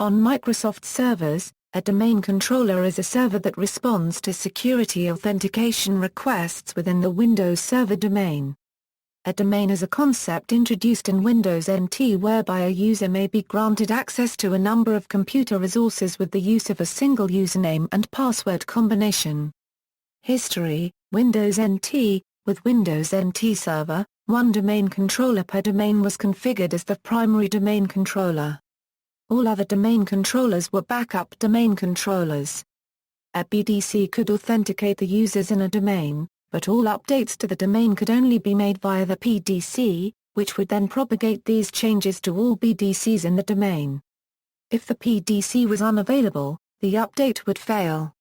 On Microsoft servers, a domain controller is a server that responds to security authentication requests within the Windows Server domain. A domain is a concept introduced in Windows NT whereby a user may be granted access to a number of computer resources with the use of a single username and password combination. History: Windows NT. With Windows NT Server, one domain controller per domain was configured as the primary domain controller. All other domain controllers were backup domain controllers. A BDC could authenticate the users in a domain, but all updates to the domain could only be made via the PDC, which would then propagate these changes to all BDCs in the domain. If the PDC was unavailable, the update would fail.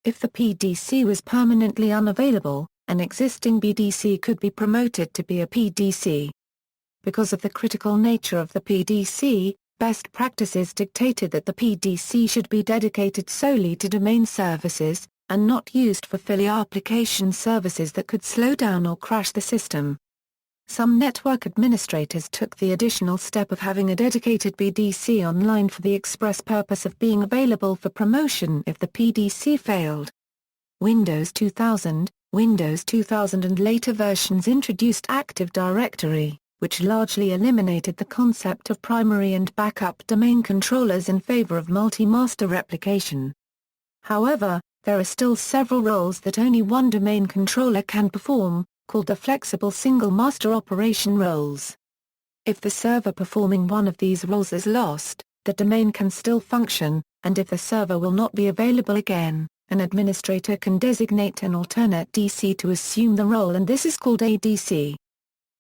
If the PDC was permanently unavailable, an existing BDC could be promoted to be a PDC. Because of the critical nature of the PDC, best practices dictated that the PDC should be dedicated solely to domain services, and not used for filler application services that could slow down or crash the system. Some network administrators took the additional step of having a dedicated BDC online for the express purpose of being available for promotion if the PDC failed. Windows 2000 and later versions introduced Active Directory, which largely eliminated the concept of primary and backup domain controllers in favor of multi-master replication. However, there are still several roles that only one domain controller can perform, called the flexible single master operation roles. If the server performing one of these roles is lost, the domain can still function, and if the server will not be available again, an administrator can designate an alternate DC to assume the role, and this is called ADC.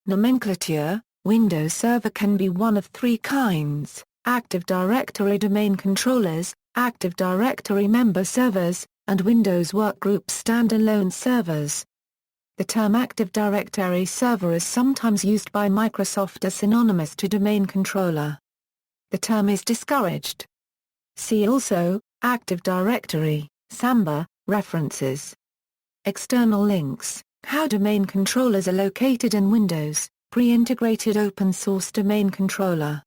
Nomenclature: Windows Server can be one of three kinds: Active Directory domain controllers, Active Directory member servers, and Windows Workgroup standalone servers. The term Active Directory server is sometimes used by Microsoft as synonymous to domain controller. The term is discouraged. See also, Active Directory, Samba, references. External links: How domain controllers are located in Windows, pre-integrated open source domain controller.